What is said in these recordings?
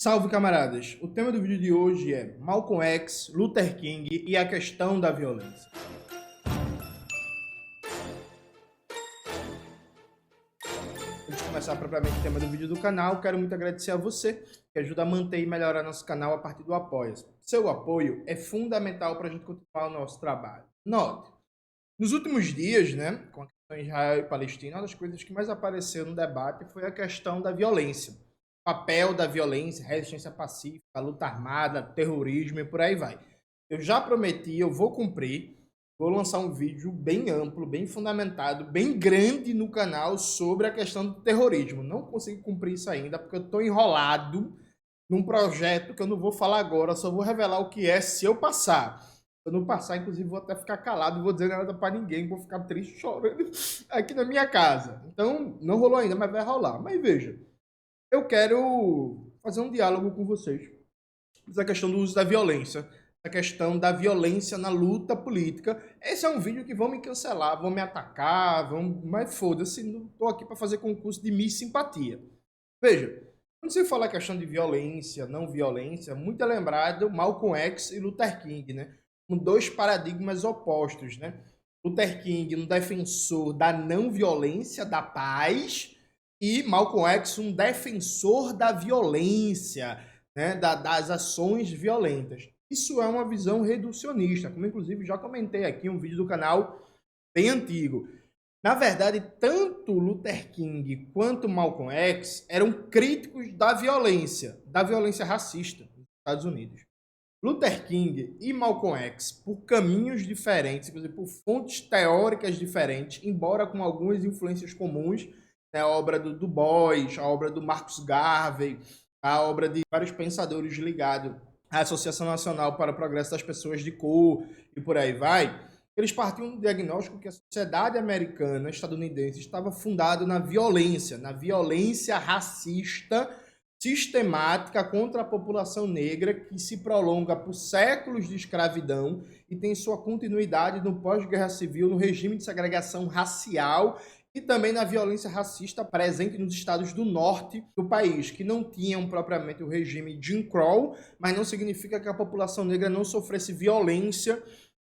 Salve, camaradas! O tema do vídeo de hoje é Malcolm X, Luther King e a questão da violência. Antes de começar propriamente o tema do vídeo do canal, quero muito agradecer a você que ajuda a manter e melhorar nosso canal a partir do apoio. Seu apoio é fundamental para a gente continuar o nosso trabalho. Note, nos últimos dias, com a questão Israel e Palestina, uma das coisas que mais apareceu no debate foi a questão da violência. Papel da violência, resistência pacífica, luta armada, terrorismo e por aí vai. Eu já prometi, eu vou cumprir, vou lançar um vídeo bem amplo, bem fundamentado, bem grande no canal sobre a questão do terrorismo. Não consigo cumprir isso ainda porque eu estou enrolado num projeto que eu não vou falar agora, só vou revelar o que é se eu passar. Se eu não passar, inclusive, vou até ficar calado, não vou dizer nada para ninguém, vou ficar triste chorando aqui na minha casa. Então, não rolou ainda, mas vai rolar. Mas veja, eu quero fazer um diálogo com vocês essa questão do uso da violência, a questão da violência na luta política. Esse é um vídeo que vão me cancelar, vão me atacar, mas foda-se, não estou aqui para fazer concurso de Miss Simpatia. Veja, quando se fala a questão de violência, não violência, muito é lembrado Malcolm X e Luther King, com dois paradigmas opostos, Luther King, um defensor da não violência, da paz, e Malcolm X, um defensor da violência, das ações violentas. Isso é uma visão reducionista, como inclusive já comentei aqui em um vídeo do canal bem antigo. Na verdade, tanto Luther King quanto Malcolm X eram críticos da violência racista nos Estados Unidos. Luther King e Malcolm X, por caminhos diferentes, inclusive por fontes teóricas diferentes, embora com algumas influências comuns, a obra do Du Bois, a obra do Marcus Garvey, a obra de vários pensadores ligados à Associação Nacional para o Progresso das Pessoas de Cor e por aí vai, eles partiam do diagnóstico que a sociedade americana, estadunidense, estava fundada na violência racista sistemática contra a população negra que se prolonga por séculos de escravidão e tem sua continuidade no pós-guerra civil, no regime de segregação racial e também na violência racista presente nos estados do norte do país, que não tinham propriamente o regime Jim Crow, mas não significa que a população negra não sofresse violência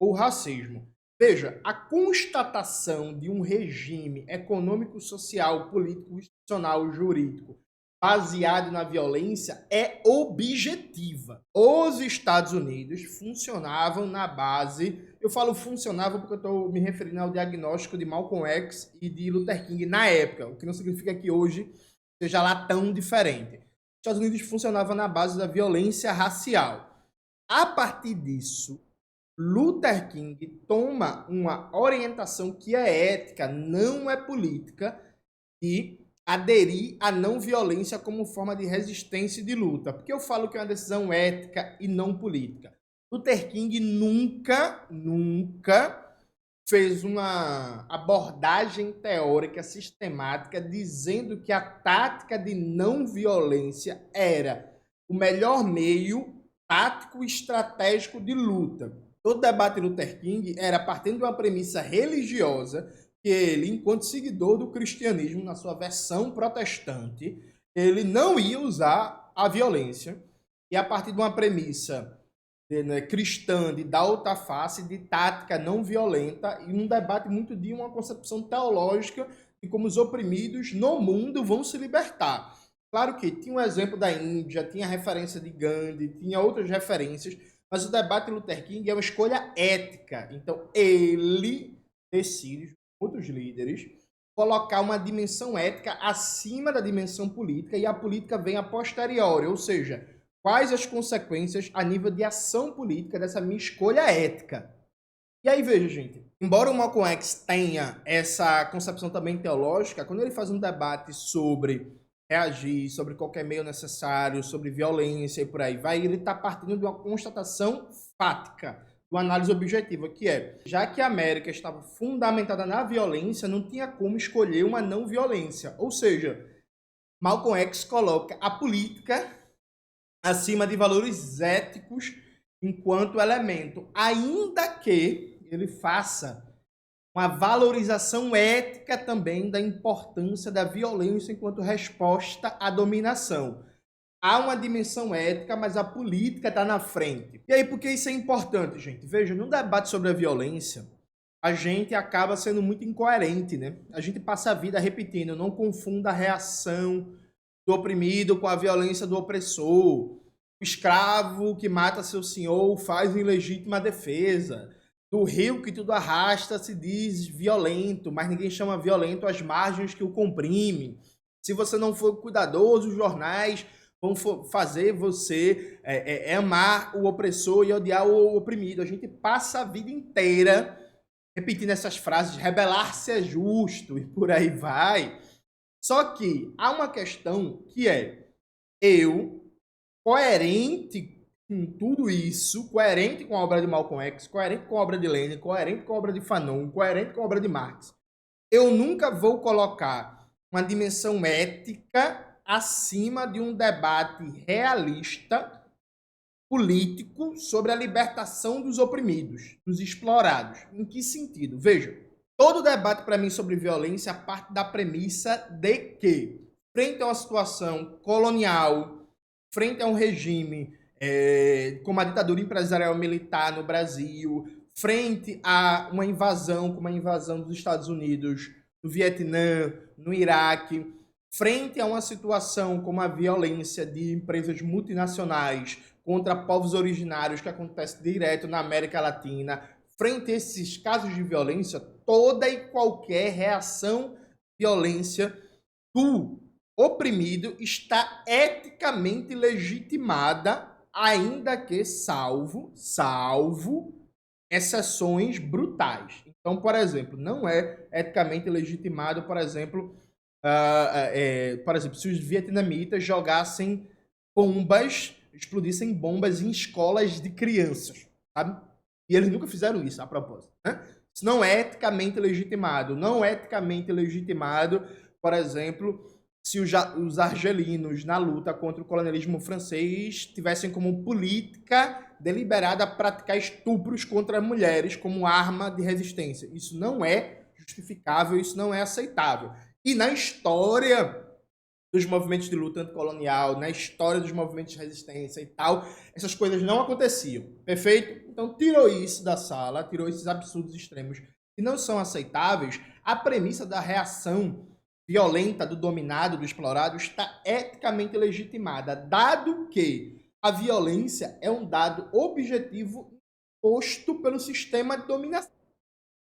ou racismo. Veja, a constatação de um regime econômico, social, político, institucional, jurídico baseado na violência é objetiva. Os Estados Unidos funcionavam na base... Eu falo funcionavam porque eu estou me referindo ao diagnóstico de Malcolm X e de Luther King na época, o que não significa que hoje seja lá tão diferente. Os Estados Unidos funcionavam na base da violência racial. A partir disso, Luther King toma uma orientação que é ética, não é política, e aderir à não violência como forma de resistência e de luta. Porque eu falo que é uma decisão ética e não política. Luther King nunca fez uma abordagem teórica sistemática dizendo que a tática de não violência era o melhor meio tático e estratégico de luta. Todo debate de Luther King era partindo de uma premissa religiosa que ele, enquanto seguidor do cristianismo, na sua versão protestante, ele não ia usar a violência, e a partir de uma premissa cristã de dar outra face, de tática não violenta, e um debate muito de uma concepção teológica de como os oprimidos no mundo vão se libertar. Claro que tinha um exemplo da Índia, tinha a referência de Gandhi, tinha outras referências, mas o debate de Luther King é uma escolha ética. Então, ele decide, outros líderes, colocar uma dimensão ética acima da dimensão política, e a política vem a posteriori, ou seja, quais as consequências a nível de ação política dessa minha escolha ética. E aí, veja, gente, embora o Malcolm X tenha essa concepção também teológica, quando ele faz um debate sobre reagir, sobre qualquer meio necessário, sobre violência e por aí vai, ele está partindo de uma constatação fática, uma análise objetiva, que é, já que a América estava fundamentada na violência, não tinha como escolher uma não violência. Ou seja, Malcolm X coloca a política acima de valores éticos enquanto elemento, ainda que ele faça uma valorização ética também da importância da violência enquanto resposta à dominação. há uma dimensão ética, mas a política está na frente. E aí, por que isso é importante, gente? Veja, no debate sobre a violência, a gente acaba sendo muito incoerente, né? A gente passa a vida repetindo, não confunda a reação do oprimido com a violência do opressor. O escravo que mata seu senhor faz ilegítima defesa. Do rio que tudo arrasta se diz violento, mas ninguém chama violento as margens que o comprimem. Se você não for cuidadoso, os jornais vão fazer você amar o opressor e odiar o oprimido. A gente passa a vida inteira repetindo essas frases, rebelar-se é justo e por aí vai. Só que há uma questão que é eu, coerente com tudo isso, coerente com a obra de Malcolm X, coerente com a obra de Lenin, coerente com a obra de Fanon, coerente com a obra de Marx, eu nunca vou colocar uma dimensão ética acima de um debate realista, político, sobre a libertação dos oprimidos, dos explorados. Em que sentido? Veja, todo debate para mim sobre violência parte da premissa de que, frente a uma situação colonial, frente a um regime como a ditadura empresarial militar no Brasil, frente a uma invasão como a invasão dos Estados Unidos, no Vietnã, no Iraque, frente a uma situação como a violência de empresas multinacionais contra povos originários que acontece direto na América Latina, frente a esses casos de violência, toda e qualquer reação violência do oprimido está eticamente legitimada, ainda que salvo exceções brutais. Então, por exemplo, não é eticamente legitimado, por exemplo, se os vietnamitas jogassem bombas, explodissem bombas em escolas de crianças, sabe? E eles nunca fizeram isso, a propósito, né? Isso não é eticamente legitimado. Não é eticamente legitimado, por exemplo, se os argelinos, na luta contra o colonialismo francês, tivessem como política deliberada praticar estupros contra mulheres como arma de resistência. Isso não é justificável, isso não é aceitável. E na história dos movimentos de luta anticolonial, na história dos movimentos de resistência e tal, essas coisas não aconteciam, perfeito? Então tirou isso da sala, tirou esses absurdos extremos que não são aceitáveis. A premissa da reação violenta do dominado, do explorado, está eticamente legitimada, dado que a violência é um dado objetivo imposto pelo sistema de dominação.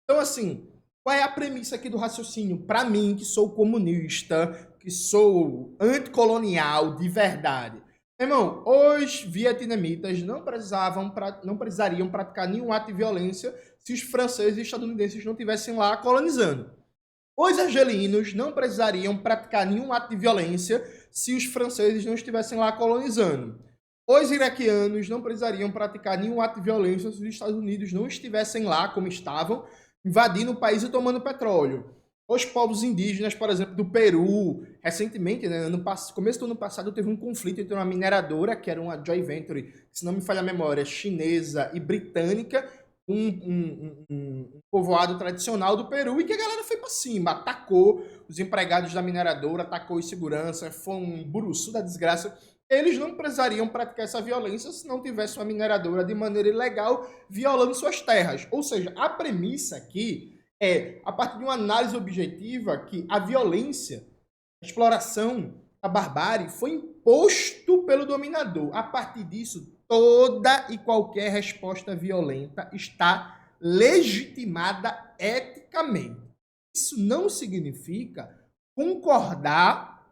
Então, assim, qual é a premissa aqui do raciocínio? Para mim, que sou comunista, que sou anticolonial de verdade. Irmão, os vietnamitas não precisariam praticar nenhum ato de violência se os franceses e estadunidenses não estivessem lá colonizando. Os argelinos não precisariam praticar nenhum ato de violência se os franceses não estivessem lá colonizando. Os iraquianos não precisariam praticar nenhum ato de violência se os Estados Unidos não estivessem lá, como estavam, invadindo o país e tomando petróleo. Os povos indígenas, por exemplo, do Peru, recentemente, né, começo do ano passado, teve um conflito entre uma mineradora, que era uma joint venture, se não me falha a memória, chinesa e britânica, um povoado tradicional do Peru, e que a galera foi para cima, atacou os empregados da mineradora, atacou os segurança, foi um buruçu da desgraça. Eles não precisariam praticar essa violência se não tivesse uma mineradora de maneira ilegal violando suas terras. Ou seja, a premissa aqui é, a partir de uma análise objetiva, que a violência, a exploração, a barbárie foi imposto pelo dominador. A partir disso, toda e qualquer resposta violenta está legitimada eticamente. Isso não significa concordar,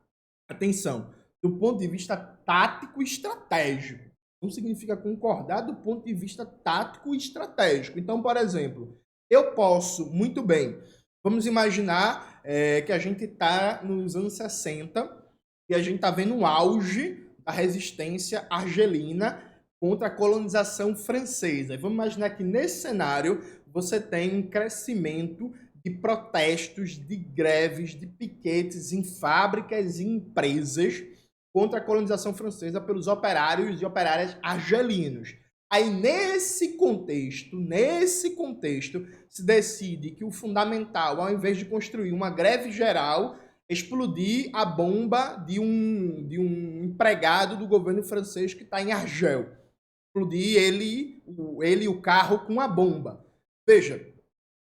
atenção, do ponto de vista tático e estratégico. Não significa concordar do ponto de vista tático e estratégico. Então, por exemplo, eu posso, muito bem, vamos imaginar que a gente está nos anos 60 e a gente está vendo um auge da resistência argelina contra a colonização francesa. Vamos imaginar que nesse cenário você tem um crescimento de protestos, de greves, de piquetes em fábricas e empresas contra a colonização francesa pelos operários e operárias argelinos. Aí, nesse contexto, se decide que o fundamental, ao invés de construir uma greve geral, explodir a bomba de um empregado do governo francês que está em Argel. Explodir ele e o carro com a bomba. Veja,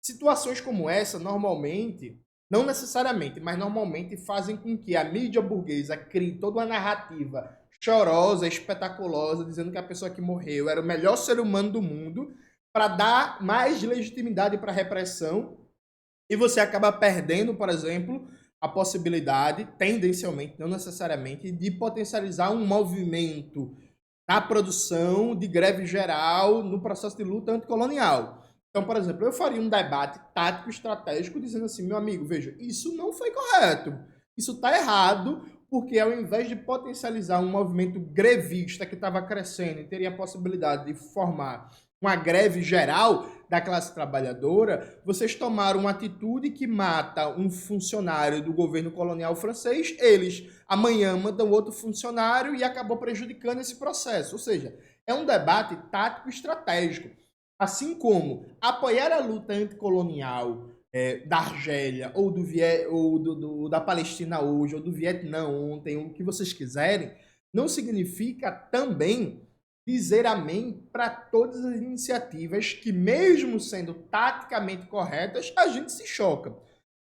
situações como essa, normalmente, não necessariamente, mas normalmente fazem com que a mídia burguesa crie toda uma narrativa chorosa, espetaculosa, dizendo que a pessoa que morreu era o melhor ser humano do mundo, para dar mais legitimidade para a repressão, e você acaba perdendo, por exemplo, a possibilidade, tendencialmente, não necessariamente, de potencializar um movimento na produção de greve geral no processo de luta anticolonial. Então, por exemplo, eu faria um debate tático estratégico dizendo assim, meu amigo, veja, isso não foi correto, isso está errado, porque ao invés de potencializar um movimento grevista que estava crescendo e teria a possibilidade de formar uma greve geral da classe trabalhadora, vocês tomaram uma atitude que mata um funcionário do governo colonial francês, eles amanhã mandam outro funcionário e acabou prejudicando esse processo. Ou seja, é um debate tático estratégico. Assim como apoiar a luta anticolonial da Argélia ou, da Palestina hoje, ou do Vietnã ontem, o que vocês quiserem, não significa também dizer amém para todas as iniciativas que, mesmo sendo taticamente corretas, a gente se choca.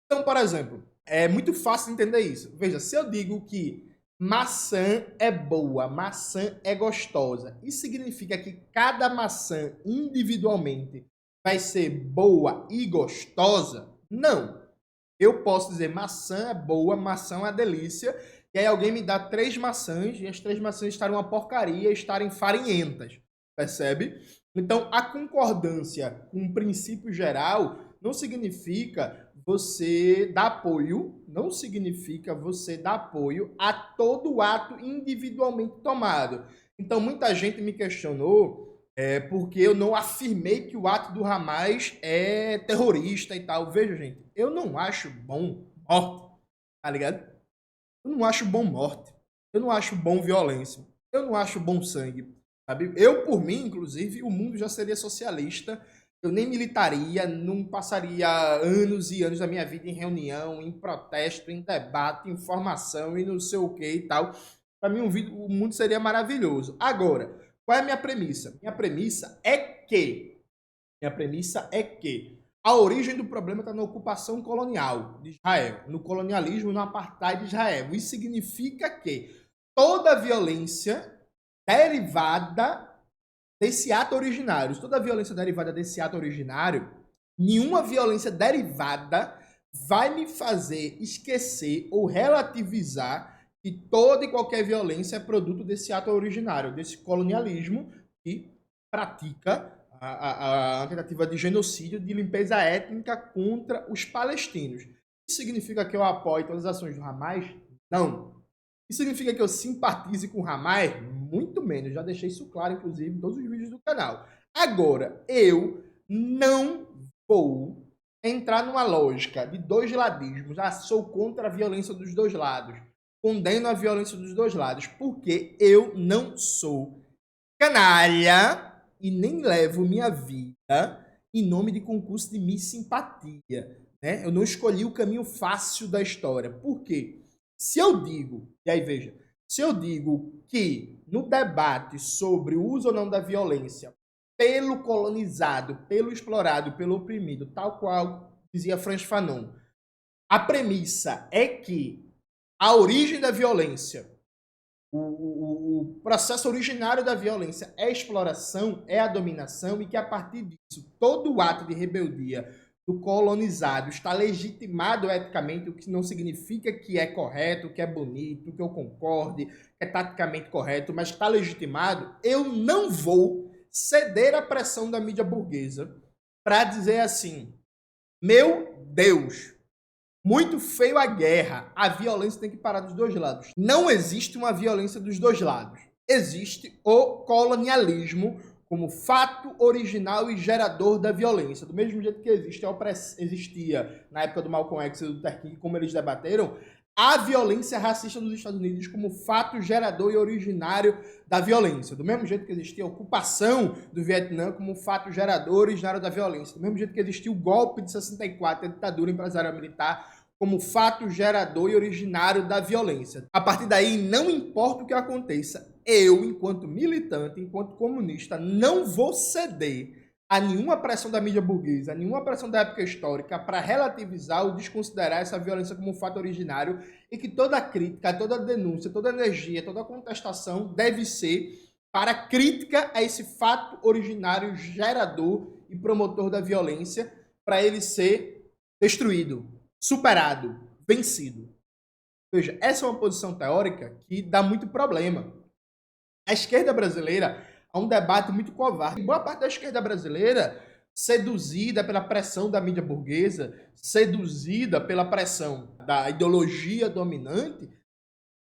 Então, por exemplo, é muito fácil entender isso. Veja, se eu digo que maçã é boa, maçã é gostosa, isso significa que cada maçã individualmente vai ser boa e gostosa? Não. Eu posso dizer maçã é boa, maçã é uma delícia, e aí alguém me dá 3 maçãs, e as 3 maçãs estarem uma porcaria, estarem farinhentas, percebe? Então, a concordância com um princípio geral não significa você dar apoio, não significa você dar apoio a todo ato individualmente tomado. Então, muita gente me questionou porque eu não afirmei que o ato do Hamas é terrorista e tal. Veja, gente, eu não acho bom morte, tá ligado? Eu não acho bom morte. Eu não acho bom violência. Eu não acho bom sangue. Sabe? Eu, por mim, inclusive, o mundo já seria socialista. Eu nem militaria, não passaria anos e anos da minha vida em reunião, em protesto, em debate, em formação e não sei o que e tal. Para mim, o mundo seria maravilhoso. Agora, qual é a minha premissa? Minha premissa é que a origem do problema está na ocupação colonial de Israel, no colonialismo, no apartheid de Israel. Isso significa que toda violência derivada desse ato originário, toda violência derivada desse ato originário, nenhuma violência derivada vai me fazer esquecer ou relativizar que toda e qualquer violência é produto desse ato originário, desse colonialismo que pratica a tentativa de genocídio, de limpeza étnica contra os palestinos. Isso significa que eu apoio todas as ações do Hamas? Não. Isso significa que eu simpatize com o Hamas? Muito menos. Já deixei isso claro, inclusive, em todos os vídeos do canal. Agora, eu não vou entrar numa lógica de dois ladismos. Ah, sou contra a violência dos dois lados. Condeno a violência dos dois lados. Porque eu não sou canalha e nem levo minha vida em nome de concurso de Miss Simpatia. Né? Eu não escolhi o caminho fácil da história. Por quê? Se eu digo, e aí veja, se eu digo que no debate sobre o uso ou não da violência pelo colonizado, pelo explorado, pelo oprimido, tal qual dizia Frantz Fanon, a premissa é que a origem da violência, o processo originário da violência é a exploração, é a dominação, e que a partir disso todo o ato de rebeldia do colonizado está legitimado eticamente, o que não significa que é correto, que é bonito, que eu concorde, que é taticamente correto, mas está legitimado, eu não vou ceder à pressão da mídia burguesa para dizer assim, meu Deus, muito feio a guerra, a violência tem que parar dos dois lados. Não existe uma violência dos dois lados. Existe o colonialismo como fato original e gerador da violência. Do mesmo jeito que existia na época do Malcolm X e do Luther King, como eles debateram, a violência racista dos Estados Unidos como fato gerador e originário da violência. Do mesmo jeito que existia a ocupação do Vietnã como fato gerador e originário da violência. Do mesmo jeito que existia o golpe de 64, a ditadura empresarial militar, como fato gerador e originário da violência. A partir daí, não importa o que aconteça, eu, enquanto militante, enquanto comunista, não vou ceder a nenhuma pressão da mídia burguesa, a nenhuma pressão da época histórica para relativizar ou desconsiderar essa violência como um fato originário e que toda crítica, toda denúncia, toda energia, toda contestação deve ser para crítica a esse fato originário, gerador e promotor da violência, para ele ser destruído, superado, vencido. Veja, essa é uma posição teórica que dá muito problema. A esquerda brasileira há um debate muito covarde. Boa parte da esquerda brasileira, seduzida pela pressão da mídia burguesa, seduzida pela pressão da ideologia dominante,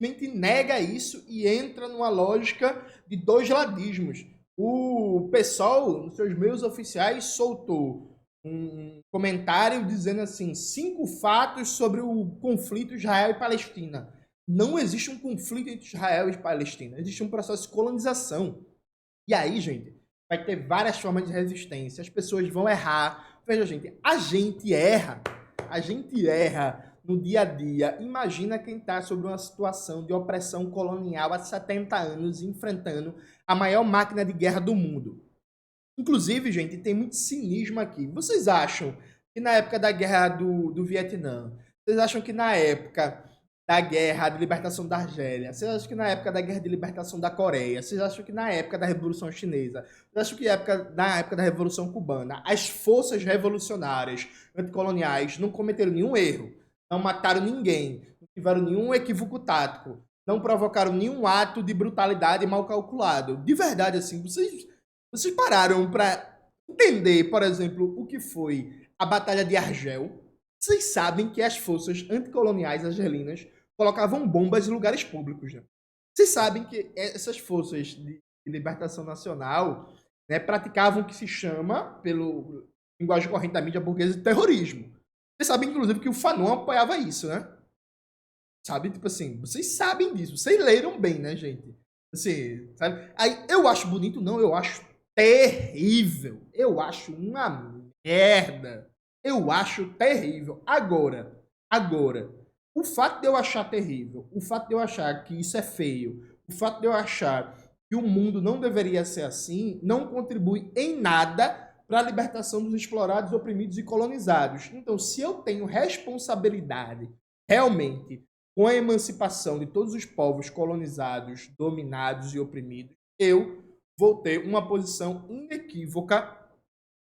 simplesmente nega isso e entra numa lógica de dois ladismos. O PSOL, nos seus meios oficiais, soltou um comentário dizendo assim: 5 fatos sobre o conflito Israel e Palestina. Não existe um conflito entre Israel e Palestina, existe um processo de colonização. E aí, gente, vai ter várias formas de resistência, as pessoas vão errar. Veja, gente, a gente erra no dia a dia. Imagina quem está sobre uma situação de opressão colonial há 70 anos, enfrentando a maior máquina de guerra do mundo. Inclusive, gente, tem muito cinismo aqui. Vocês acham que na época da guerra do Vietnã, vocês acham que na época da guerra de libertação da Argélia, vocês acham que na época da guerra de libertação da Coreia, vocês acham que na época da Revolução Chinesa, vocês acham que na época da Revolução Cubana, as forças revolucionárias anticoloniais não cometeram nenhum erro, não mataram ninguém, não tiveram nenhum equívoco tático, não provocaram nenhum ato de brutalidade mal calculado? De verdade, assim, vocês pararam para entender, por exemplo, o que foi a Batalha de Argel? Vocês sabem que as forças anticoloniais argelinas colocavam bombas em lugares públicos, né? Vocês sabem que essas forças de libertação nacional, né, praticavam o que se chama, pelo linguagem corrente da mídia burguesa, de terrorismo. Vocês sabem, inclusive, que o Fanon apoiava isso, né? Sabe? Tipo assim, vocês sabem disso. Vocês leram bem, né, gente? Assim, sabe? Aí, eu acho bonito? Não, eu acho terrível. Eu acho uma merda. Eu acho terrível. Agora, o fato de eu achar terrível, o fato de eu achar que isso é feio, o fato de eu achar que o mundo não deveria ser assim, não contribui em nada para a libertação dos explorados, oprimidos e colonizados. Então, se eu tenho responsabilidade realmente com a emancipação de todos os povos colonizados, dominados e oprimidos, eu vou ter uma posição inequívoca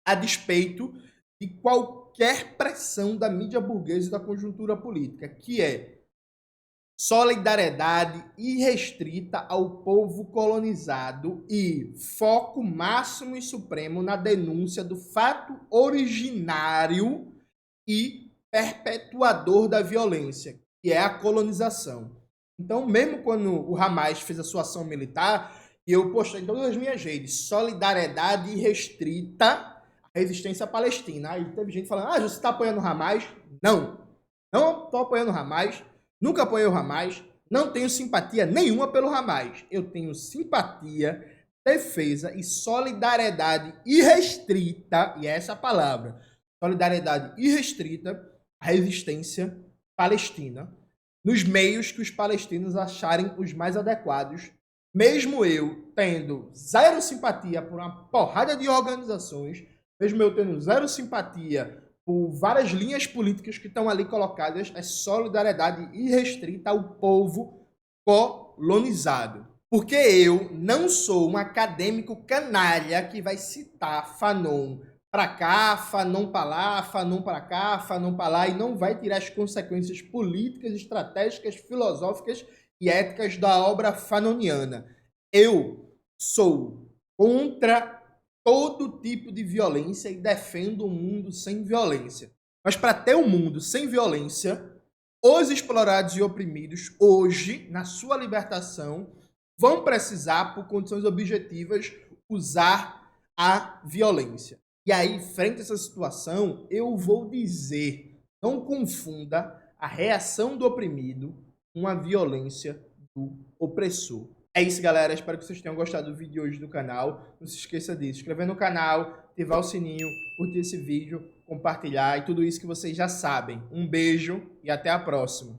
a despeito de qualquer pressão da mídia burguesa e da conjuntura política, que é solidariedade irrestrita ao povo colonizado e foco máximo e supremo na denúncia do fato originário e perpetuador da violência, que é a colonização. Então, mesmo quando o Hamas fez a sua ação militar, e eu postei em todas as minhas redes, solidariedade irrestrita à resistência palestina. Aí teve gente falando, você está apoiando o Hamas? Não estou apoiando o Hamas, nunca apoiei o Hamas, não tenho simpatia nenhuma pelo Hamas. Eu tenho simpatia, defesa e solidariedade irrestrita, e é essa a palavra, solidariedade irrestrita à resistência palestina, nos meios que os palestinos acharem os mais adequados, mesmo eu tendo zero simpatia por uma porrada de organizações, mesmo eu tendo zero simpatia por várias linhas políticas que estão ali colocadas, é solidariedade irrestrita ao povo colonizado. Porque eu não sou um acadêmico canalha que vai citar Fanon para cá, Fanon para lá, Fanon para cá, Fanon para lá, e não vai tirar as consequências políticas, estratégicas, filosóficas e éticas da obra fanoniana. Eu sou contra todo tipo de violência e defendo um mundo sem violência. Mas para ter um mundo sem violência, os explorados e oprimidos, hoje, na sua libertação, vão precisar, por condições objetivas, usar a violência. E aí, frente a essa situação, eu vou dizer, não confunda a reação do oprimido com a violência do opressor. É isso, galera. Espero que vocês tenham gostado do vídeo hoje do canal. Não se esqueça disso. Se inscrever no canal, ativar o sininho, curtir esse vídeo, compartilhar e tudo isso que vocês já sabem. Um beijo e até a próxima.